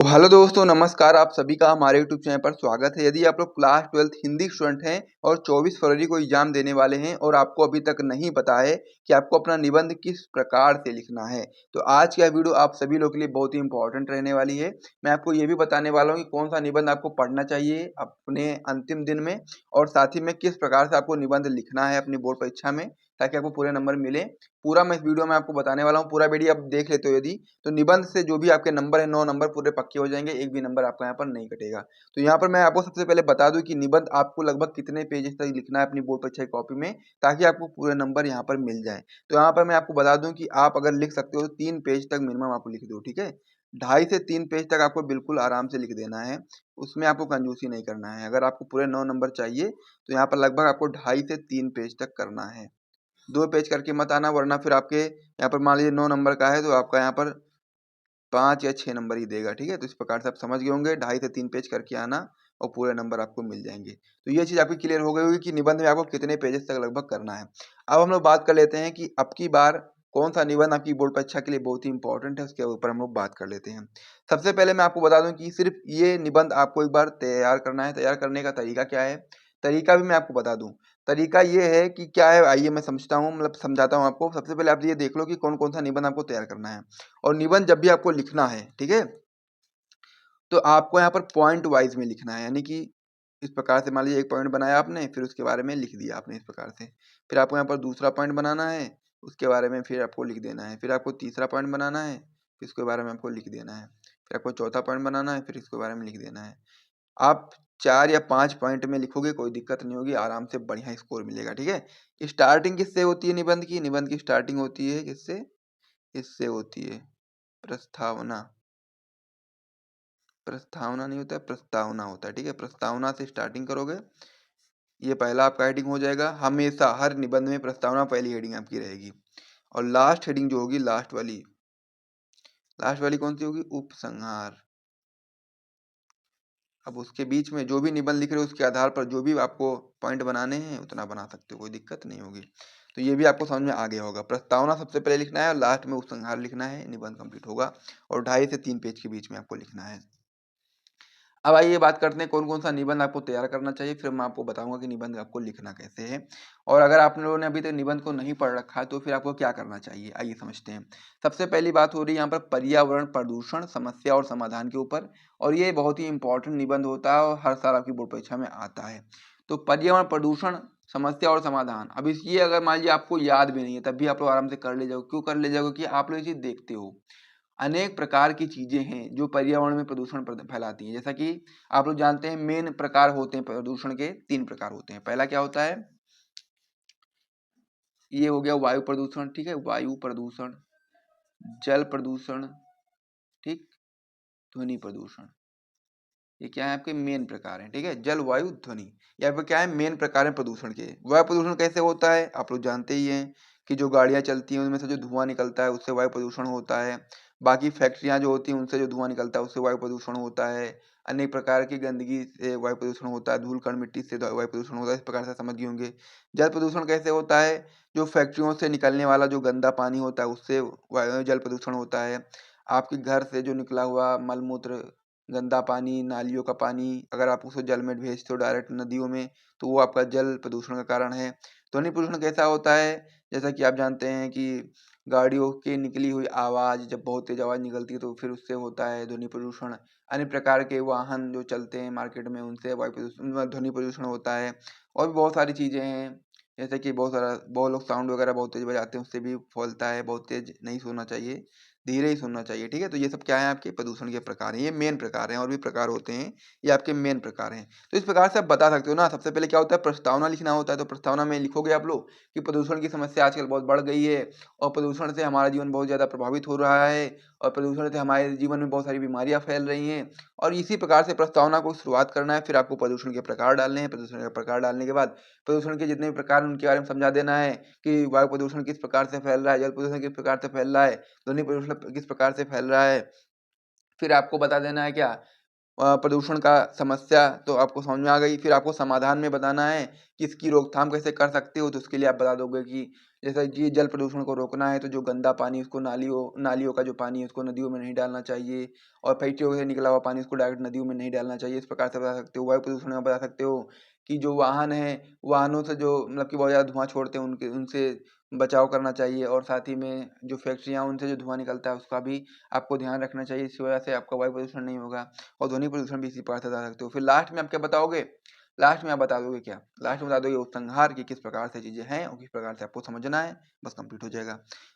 तो हेलो दोस्तों, नमस्कार। आप सभी का हमारे यूट्यूब चैनल पर स्वागत है। यदि आप लोग क्लास 12th हिंदी स्टूडेंट हैं और 24 फरवरी को एग्जाम देने वाले हैं और आपको अभी तक नहीं पता है कि आपको अपना निबंध किस प्रकार से लिखना है, तो आज का वीडियो आप सभी लोगों के लिए बहुत ही इंपॉर्टेंट रहने वाली है। मैं आपको ये भी बताने वाला हूँ कि कौन सा निबंध आपको पढ़ना चाहिए अपने अंतिम दिन में, और साथ ही में किस प्रकार से आपको निबंध लिखना है अपनी बोर्ड परीक्षा में, ताकि आपको पूरे नंबर मिले। पूरा मैं इस वीडियो में आपको बताने वाला हूँ। पूरा वीडियो आप देख लेते हो यदि, तो निबंध से जो भी आपके नंबर है 9 नंबर पूरे पक्के हो जाएंगे, एक भी नंबर आपका यहाँ पर नहीं कटेगा। तो यहाँ पर मैं आपको सबसे पहले बता दूं कि निबंध आपको लगभग कितने पेजेस तक लिखना है अपनी बोर्ड परीक्षा की कॉपी में, ताकि आपको पूरे नंबर यहाँ पर मिल जाए। तो यहाँ पर मैं आपको बता दूं कि आप अगर लिख सकते हो तो 3 पेज तक मिनिमम आपको लिख दो, ठीक है। 2.5 से 3 पेज तक आपको बिल्कुल आराम से लिख देना है, उसमें आपको कंजूसी नहीं करना है। अगर आपको पूरे 9 नंबर चाहिए तो यहाँ पर लगभग आपको 2.5 से 3 पेज तक करना है। 2 पेज करके मत आना, वरना फिर आपके यहाँ पर मान लीजिए 9 नंबर का है तो आपका यहाँ पर 5 या 6 नंबर ही देगा, ठीक है। तो इस प्रकार से आप समझ गए होंगे, 2.5 से 3 पेज करके आना और पूरे नंबर आपको मिल जाएंगे। तो ये चीज़ आपकी क्लियर हो गई होगी कि निबंध में आपको कितने पेजेस तक लगभग करना है। अब हम लोग बात कर लेते हैं कि अब की बार कौन सा निबंध आपकी बोर्ड परीक्षा के लिए बहुत ही इंपॉर्टेंट है, उसके ऊपर हम लोग बात कर लेते हैं। सबसे पहले मैं आपको बता दूं कि सिर्फ ये निबंध आपको एक बार तैयार करना है। तैयार करने का तरीका क्या है, तरीका भी मैं आपको बता दूं। तरीका ये है कि क्या है, आइए मैं समझता हूँ, मतलब समझाता हूँ आपको। सबसे पहले आप ये देख लो कि कौन कौन सा निबंध आपको तैयार करना है, और निबंध जब भी आपको लिखना है, ठीक है, तो आपको यहाँ पर पॉइंट वाइज में लिखना है। यानी कि इस प्रकार से मान लीजिए एक पॉइंट बनाया आपने, फिर उसके बारे में लिख दिया आपने इस प्रकार से। फिर आपको यहाँ पर दूसरा पॉइंट बनाना है, उसके बारे में फिर आपको लिख देना है। फिर आपको तीसरा पॉइंट बनाना है, फिर इसके बारे में आपको लिख देना है। फिर आपको चौथा पॉइंट बनाना है, फिर इसके बारे में लिख देना है। आप 4 या 5 पॉइंट में लिखोगे, कोई दिक्कत नहीं होगी, आराम से बढ़िया स्कोर मिलेगा, ठीक है। स्टार्टिंग किससे होती है निबंध की? निबंध की स्टार्टिंग होती है किससे? इससे होती है प्रस्तावना। प्रस्तावना नहीं होता है, प्रस्तावना होता है, ठीक है। प्रस्तावना से स्टार्टिंग करोगे, ये पहला आपका हेडिंग हो जाएगा। हमेशा हर निबंध में प्रस्तावना पहली हेडिंग आपकी रहेगी, और लास्ट हेडिंग जो होगी, लास्ट वाली कौन सी होगी? उपसंहार। अब उसके बीच में जो भी निबंध लिख रहे हो उसके आधार पर जो भी आपको पॉइंट बनाने हैं उतना बना सकते हो, कोई दिक्कत नहीं होगी। तो ये भी आपको समझ में आ गया होगा। प्रस्तावना सबसे पहले लिखना है और लास्ट में उपसंहार लिखना है, निबंध कंप्लीट होगा। और 2.5 से 3 पेज के बीच में आपको लिखना है। अब आइए बात करते हैं कौन कौन सा निबंध आपको तैयार करना चाहिए, फिर मैं आपको बताऊंगा कि निबंध आपको लिखना कैसे है। और अगर आप लोगों ने अभी तक निबंध को नहीं पढ़ रखा है तो फिर आपको क्या करना चाहिए, आइए समझते हैं। सबसे पहली बात हो रही है यहाँ पर पर्यावरण प्रदूषण समस्या और समाधान के ऊपर, और ये बहुत ही इंपॉर्टेंट निबंध होता है और हर साल आपकी बोर्ड परीक्षा में आता है। तो पर्यावरण प्रदूषण समस्या और समाधान, अब इसलिए अगर मान लीजिए आपको याद भी नहीं है तब भी आप लोग आराम से कर ले जाओ। क्यों कर ले जाओगे कि आप लोग ये चीज देखते हो, अनेक प्रकार की चीजें हैं जो पर्यावरण में प्रदूषण फैलाती हैं। जैसा कि आप लोग जानते हैं मेन प्रकार होते हैं प्रदूषण के, 3 प्रकार होते हैं। पहला क्या होता है, ये हो गया वायु प्रदूषण, ठीक है, वायु प्रदूषण, जल प्रदूषण, ठीक, ध्वनि प्रदूषण। ये क्या है, आपके मेन प्रकार हैं, ठीक है। जल वायु ध्वनि, यहाँ पे क्या है, मेन प्रकार है प्रदूषण के। वायु प्रदूषण कैसे होता है, आप लोग जानते ही हैं कि जो गाड़ियां चलती हैं उनमें से जो धुआं निकलता है उससे वायु प्रदूषण होता है। बाकी फैक्ट्रियां जो होती हैं उनसे जो धुआं निकलता है उससे वायु प्रदूषण होता है। अनेक प्रकार की गंदगी से वायु प्रदूषण होता है, धूल कण मिट्टी से वायु प्रदूषण होता है। इस प्रकार से समझ गए होंगे। जल प्रदूषण कैसे होता है, जो फैक्ट्रियों से निकलने वाला जो गंदा पानी होता है उससे जल प्रदूषण होता है। आपके घर से जो निकला हुआ मलमूत्र, गंदा पानी, नालियों का पानी, अगर आप उसे जल में भेजते हो डायरेक्ट नदियों में, तो वो आपका जल प्रदूषण का कारण है। ध्वनि प्रदूषण कैसा होता है, जैसा कि आप जानते हैं कि गाड़ियों की निकली हुई आवाज़, जब बहुत तेज आवाज़ निकलती है तो फिर उससे होता है ध्वनि प्रदूषण। अन्य प्रकार के वाहन जो चलते हैं मार्केट में उनसे वायु प्रदूषण, ध्वनि प्रदूषण होता है। और भी बहुत सारी चीज़ें हैं, जैसे कि बहुत लोग साउंड वगैरह बहुत तेज बजाते हैं, उससे भी फैलता है। बहुत तेज नहीं सुनना चाहिए, धीरे ही सुनना चाहिए, ठीक है। तो ये सब क्या है, आपके प्रदूषण के प्रकार हैं, ये मेन प्रकार हैं। और भी प्रकार होते हैं, ये आपके मेन प्रकार हैं। तो इस प्रकार से आप बता सकते हो ना। सबसे पहले क्या होता है, प्रस्तावना लिखना होता है। तो प्रस्तावना में लिखोगे आप लोग कि प्रदूषण की समस्या आजकल बहुत बढ़ गई है, और प्रदूषण से हमारा जीवन बहुत ज़्यादा प्रभावित हो रहा है, और प्रदूषण से हमारे जीवन में बहुत सारी बीमारियां फैल रही हैं। और इसी प्रकार से प्रस्तावना को शुरुआत करना है। फिर आपको प्रदूषण के प्रकार डालने हैं। प्रदूषण के प्रकार डालने के बाद प्रदूषण के जितने भी प्रकार हैं उनके बारे में समझा देना है कि वायु प्रदूषण किस प्रकार से फैल रहा है, जल प्रदूषण किस प्रकार से फैल रहा है, ध्वनि प्रदूषण किस प्रकार से फैल रहा है। फिर आपको बता देना है क्या, प्रदूषण का समस्या तो आपको समझ में आ गई। फिर आपको समाधान में बताना है कि इसकी रोकथाम कैसे कर सकते हो, तो उसके लिए आप बता दोगे कि जैसा कि जल प्रदूषण को रोकना है तो जो गंदा पानी उसको नालियों का जो पानी है उसको नदियों में नहीं डालना चाहिए, और फैक्ट्रियों से निकला हुआ पानी उसको डायरेक्ट नदियों में नहीं डालना चाहिए। इस प्रकार से बता सकते हो। वायु प्रदूषण में बता सकते हो कि जो वाहन है, वाहनों से जो मतलब कि बहुत ज़्यादा धुआं छोड़ते हैं उनसे बचाव करना चाहिए, और साथ ही में जो फैक्ट्रियाँ उनसे जो धुआं निकलता है उसका भी आपको ध्यान रखना चाहिए। इसी वजह से आपका वायु प्रदूषण नहीं होगा, और ध्वनि प्रदूषण भी इसी प्रकार से बता सकते हो। फिर लास्ट में आप क्या बताओगे? लास्ट में आप बता दोगे क्या? लास्ट में बता दोगे उपसंहार की किस प्रकार से चीजें हैं और किस प्रकार से आपको समझना है, बस कंप्लीट हो जाएगा।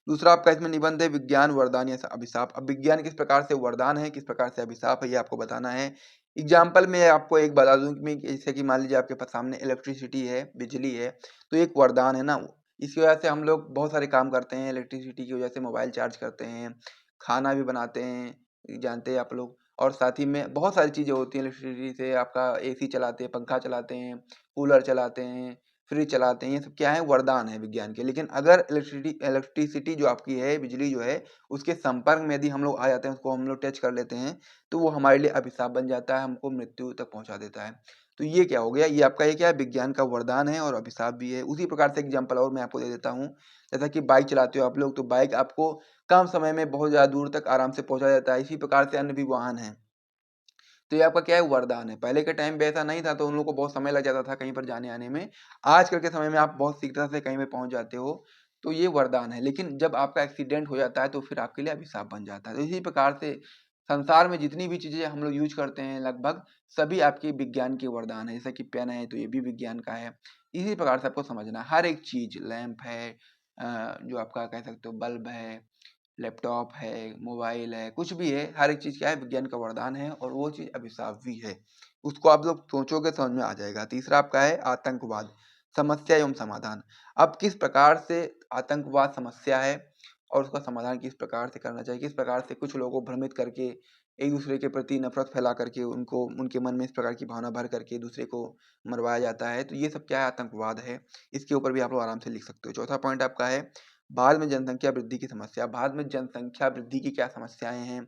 दूसरा आपका इसमें निबंध है विज्ञान वरदान या अभिशाप। अब विज्ञान किस प्रकार से वरदान है, किस प्रकार से अभिशाप है, ये आपको बताना है। एग्जाम्पल में आपको एक बता दूं कि जैसे कि मान लीजिए आपके पास सामने इलेक्ट्रिसिटी है, बिजली है, तो एक वरदान है ना। इसकी वजह से हम लोग बहुत सारे काम करते हैं, इलेक्ट्रिसिटी की वजह से मोबाइल चार्ज करते हैं, खाना भी बनाते हैं, जानते हैं आप लोग। और साथ ही में बहुत सारी चीज़ें होती हैं इलेक्ट्रिसिटी से, आपका एसी चलाते हैं, पंखा चलाते हैं, कूलर चलाते हैं, फ्रिज चलाते हैं, ये सब क्या है? वरदान है विज्ञान के। लेकिन अगर इलेक्ट्रिसिटी जो आपकी है, बिजली जो है, उसके संपर्क में यदि हम लोग आ जाते हैं, उसको हम लोग टच कर लेते हैं, तो वो हमारे लिए अभिशाप बन जाता है, हमको मृत्यु तक पहुँचा देता है। तो ये क्या हो गया? ये आपका ये क्या है? विज्ञान का वरदान है और अभिशाप भी है। उसी प्रकार से एग्जाम्पल और मैं आपको दे देता हूँ। जैसा कि बाइक चलाते हो आप लोग, तो बाइक आपको कम समय में बहुत ज़्यादा दूर तक आराम से पहुँचा देता है। इसी प्रकार से अन्य भी वाहन हैं। तो ये आपका क्या है? वरदान है। पहले के टाइम पे ऐसा नहीं था, तो उन लोगों को बहुत समय लग जाता था कहीं पर जाने-आने में। आजकल के समय में आप बहुत शीघ्रता से कहीं पे पहुँच जाते हो, तो ये वरदान है। लेकिन जब आपका एक्सीडेंट हो जाता है, तो फिर आपके लिए अभिशाप बन जाता है। तो इसी प्रकार से संसार में जितनी भी चीज़ें हम लोग यूज़ करते हैं, लगभग सभी आपके विज्ञान के वरदान है। जैसे कि पेन है, तो ये भी विज्ञान का है। इसी प्रकार से आपको समझना है। हर एक चीज़, लैंप है, जो आपका कह सकते हो बल्ब है, लैपटॉप है, मोबाइल है, कुछ भी है, हर एक चीज़ क्या है? विज्ञान का वरदान है, और वो चीज़ अभिशाप भी है। उसको आप लोग सोचोगे समझ में आ जाएगा। तीसरा आपका है आतंकवाद, समस्या एवं समाधान। अब किस प्रकार से आतंकवाद समस्या है और उसका समाधान किस प्रकार से करना चाहिए, किस प्रकार से कुछ लोगों को भ्रमित करके, एक-दूसरे के प्रति नफ़रत फैला करके, उनको उनके मन में इस प्रकार की भावना भर करके दूसरे को मरवाया जाता है। तो ये सब क्या है? आतंकवाद है। इसके ऊपर भी आप लोग आराम से लिख सकते हो। चौथा पॉइंट आपका है भारत में जनसंख्या वृद्धि की समस्या। भारत में जनसंख्या वृद्धि की क्या समस्याएँ हैं?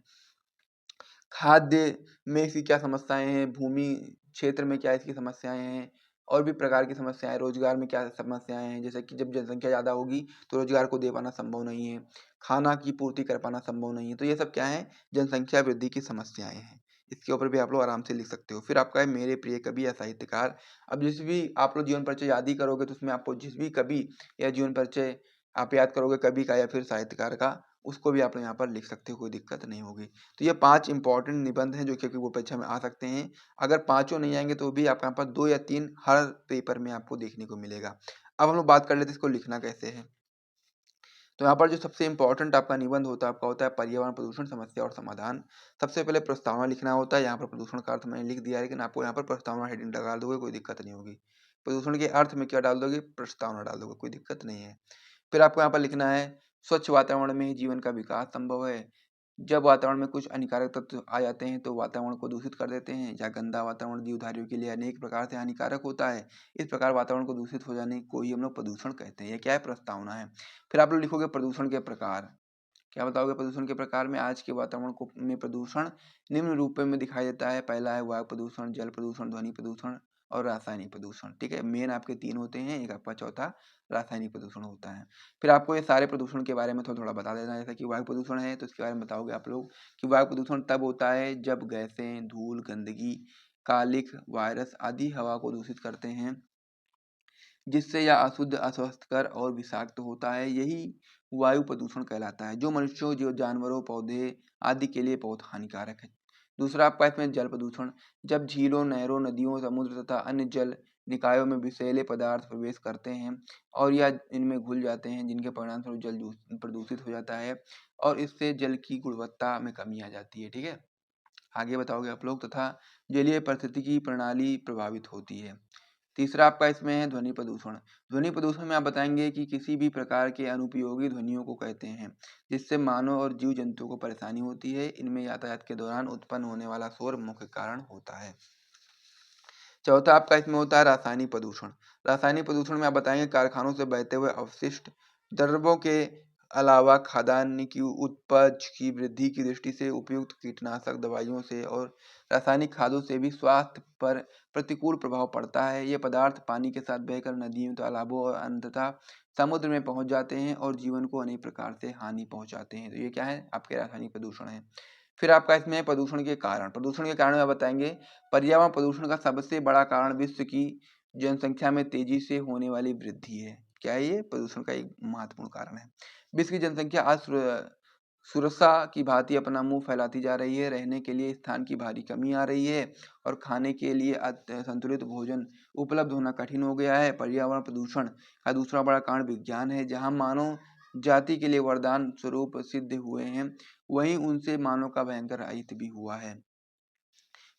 खाद्य में इसकी क्या समस्याएँ हैं? भूमि क्षेत्र में क्या इसकी समस्याएँ हैं? और भी प्रकार की समस्याएँ, रोज़गार में क्या समस्याएँ हैं? जैसे कि जब जनसंख्या ज़्यादा होगी, तो रोज़गार को दे पाना संभव नहीं है, खाना की पूर्ति कर पाना संभव नहीं है। तो ये सब क्या है? जनसंख्या वृद्धि की समस्याएँ हैं। इसके ऊपर भी आप लोग आराम से लिख सकते हो। फिर आपका है मेरे प्रिय कवि या साहित्यकार। अब जिस भी आप लोग जीवन परिचय याद ही करोगे, तो उसमें आपको जिस भी कवि या जीवन परिचय आप याद करोगे कवि का या फिर साहित्यकार का, उसको भी आप लोग यहाँ पर लिख सकते हो, कोई दिक्कत नहीं होगी। तो ये 5 इंपॉर्टेंट निबंध हैं जो कि वो परीक्षा में आ सकते हैं। अगर पाँचों नहीं आएँगे तो भी आपके यहाँ पर 2 या 3 हर पेपर में आपको देखने को मिलेगा। अब हम लोग बात कर लेते हैं इसको लिखना कैसे है। तो यहाँ पर जो सबसे इम्पोर्टेंट आपका निबंध होता है, आपका होता है पर्यावरण प्रदूषण समस्या और समाधान। सबसे पहले प्रस्तावना लिखना होता है। यहाँ पर प्रदूषण का अर्थ मैंने लिख दिया है, लेकिन आपको यहाँ पर प्रस्तावना हेडिंग लगा दोगे, कोई दिक्कत नहीं होगी। प्रदूषण के अर्थ में क्या डाल दोगे? प्रस्तावना डाल दोगे, कोई दिक्कत नहीं है। फिर आपको यहाँ पर लिखना है स्वच्छ वातावरण में ही जीवन का विकास संभव है। जब वातावरण में कुछ हानिकारक तत्व आ जाते हैं, तो वातावरण को दूषित कर देते हैं, या गंदा वातावरण जीवधारियों के लिए अनेक प्रकार से हानिकारक होता है। इस प्रकार वातावरण को दूषित हो जाने को ही हम लोग प्रदूषण कहते हैं। ये क्या है? प्रस्तावना है। फिर आप लोग लिखोगे प्रदूषण के प्रकार। क्या बताओगे? प्रदूषण के प्रकार में आज के वातावरण को में प्रदूषण निम्न रूप में दिखाई देता है। पहला है वायु प्रदूषण, जल प्रदूषण, ध्वनि प्रदूषण और रासायनिक प्रदूषण। ठीक है, मेन आपके 3 होते हैं, एक आपका चौथा रासायनिक प्रदूषण होता है। फिर आपको ये सारे प्रदूषण के बारे में थोड़ा थोड़ा बता देना है। जैसे कि वायु प्रदूषण है, तो इसके बारे में बताओगे आप लोग कि वायु प्रदूषण तब होता है जब गैसें, धूल, गंदगी, कालिख, वायरस आदि हवा को दूषित करते हैं, जिससे यह अशुद्ध, अस्वस्थकर और विषाक्त होता है। यही वायु प्रदूषण कहलाता है, जो मनुष्यों, जो जानवरों, पौधे आदि के लिए बहुत हानिकारक है। दूसरा आपका इसमें जल प्रदूषण। जब झीलों, नहरों, नदियों, समुद्र तथा अन्य जल निकायों में विषैले पदार्थ प्रवेश करते हैं और या इनमें घुल जाते हैं, जिनके परिणामस्वरूप जल प्रदूषित हो जाता है, और इससे जल की गुणवत्ता में कमी आ जाती है। ठीक है, आगे बताओगे आप लोग। तथा जलीय पारिस्थितिकी प्रणाली प्रभावित होती है। तीसरा आपका इसमें है ध्वनि प्रदूषण। ध्वनि प्रदूषण में आप बताएंगे कि किसी भी प्रकार के अनुपयोगी ध्वनियों को कहते हैं, जिससे मानव और जीव जंतुओं को परेशानी होती है। इनमें यातायात के दौरान उत्पन्न होने वाला शोर मुख्य कारण होता है। चौथा आपका इसमें होता है रासायनिक प्रदूषण। रासायनिक प्रदूषण में आप बताएंगे कारखानों से बहते हुए अवशिष्ट द्रव्यों के अलावा खाद्यान्न की उपज की वृद्धि की दृष्टि से उपयुक्त कीटनाशक दवाइयों से और रासायनिक खादों से भी स्वास्थ्य पर प्रतिकूल प्रभाव पड़ता है। ये पदार्थ पानी के साथ बहकर नदियों, तालाबों और अंततः समुद्र में पहुंच जाते हैं और जीवन को अनेक प्रकार से हानि पहुंचाते हैं। तो ये क्या है, आपके रासायनिक प्रदूषण है। फिर आपका इसमें प्रदूषण के कारण। प्रदूषण के कारण में बताएंगे, पर्यावरण प्रदूषण का सबसे बड़ा कारण विश्व की जनसंख्या में तेजी से होने वाली वृद्धि है। क्या है ये? प्रदूषण का एक महत्वपूर्ण कारण है। विश्व की जनसंख्या आज सुरसा की भांति अपना मुंह फैलाती जा रही है। रहने के लिए स्थान की भारी कमी आ रही है और खाने के लिए संतुलित भोजन उपलब्ध होना कठिन हो गया है। पर्यावरण प्रदूषण का दूसरा बड़ा कारण विज्ञान है। जहां मानव जाति के लिए वरदान स्वरूप सिद्ध हुए हैं, वहीं उनसे मानव का भयंकर अहित भी हुआ है।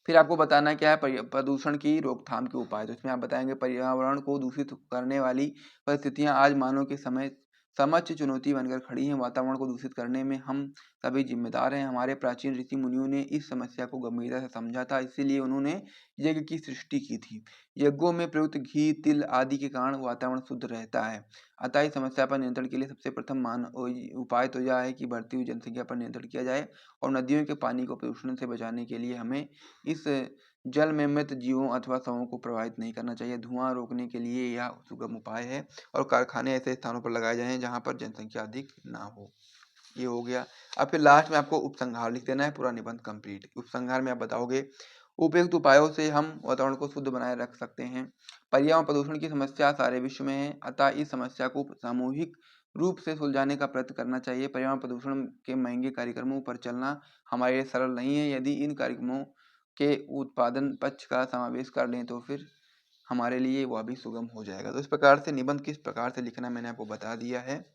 फिर आपको बताना क्या है प्रदूषण की रोकथाम के उपाय। तो इसमें आप बताएंगे, पर्यावरण को दूषित करने वाली परिस्थितियां आज मानव के समय समक्ष चुनौती बनकर खड़ी हैं। वातावरण को दूषित करने में हम सभी जिम्मेदार हैं। हमारे प्राचीन ऋषि मुनियों ने इस समस्या को गंभीरता से समझा था, इसीलिए उन्होंने यज्ञ की सृष्टि की थी। यज्ञों में प्रयुक्त घी, तिल आदि के कारण वातावरण शुद्ध रहता है। अतः इस समस्या पर नियंत्रण के लिए सबसे प्रथम उपाय तो यह है कि बढ़ती हुई जनसंख्या पर नियंत्रण किया जाए और नदियों के पानी को प्रदूषण से बचाने के लिए हमें इस जल में मृत जीवों अथवा शवों को प्रवाहित नहीं करना चाहिए। धुआं रोकने के लिए यह सुगम उपाय है और कारखाने ऐसे स्थानों पर लगाए जाएं जहां पर जनसंख्या अधिक ना हो। ये हो गया। अब फिर लास्ट में आपको उपसंहार लिख देना है, पूरा निबंध कंप्लीट। उपसंहार में आप बताओगे, उपयुक्त उपायों से हम वातावरण को शुद्ध बनाए रख सकते हैं। पर्यावरण प्रदूषण की समस्या सारे विश्व में है, अतः इस समस्या को सामूहिक रूप से सुलझाने का प्रयत्न करना चाहिए। पर्यावरण प्रदूषण के महंगे कार्यक्रमों पर चलना हमारे लिए सरल नहीं है। यदि इन कार्यक्रमों के उत्पादन पक्ष का समावेश कर लें तो फिर हमारे लिए वह भी सुगम हो जाएगा। तो इस प्रकार से निबंध किस प्रकार से लिखना मैंने आपको बता दिया है,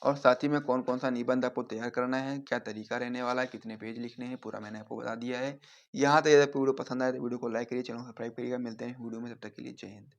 और साथ ही में कौन कौन सा निबंध आपको तैयार करना है, क्या तरीका रहने वाला है, कितने पेज लिखने हैं, पूरा मैंने आपको बता दिया है। यहाँ तक यदि आपको वीडियो पसंद आए तो वीडियो को लाइक करिए, चैनल को सब्सक्राइब करिएगा। मिलते हैं वीडियो में, तब तक के लिए जय हिंद।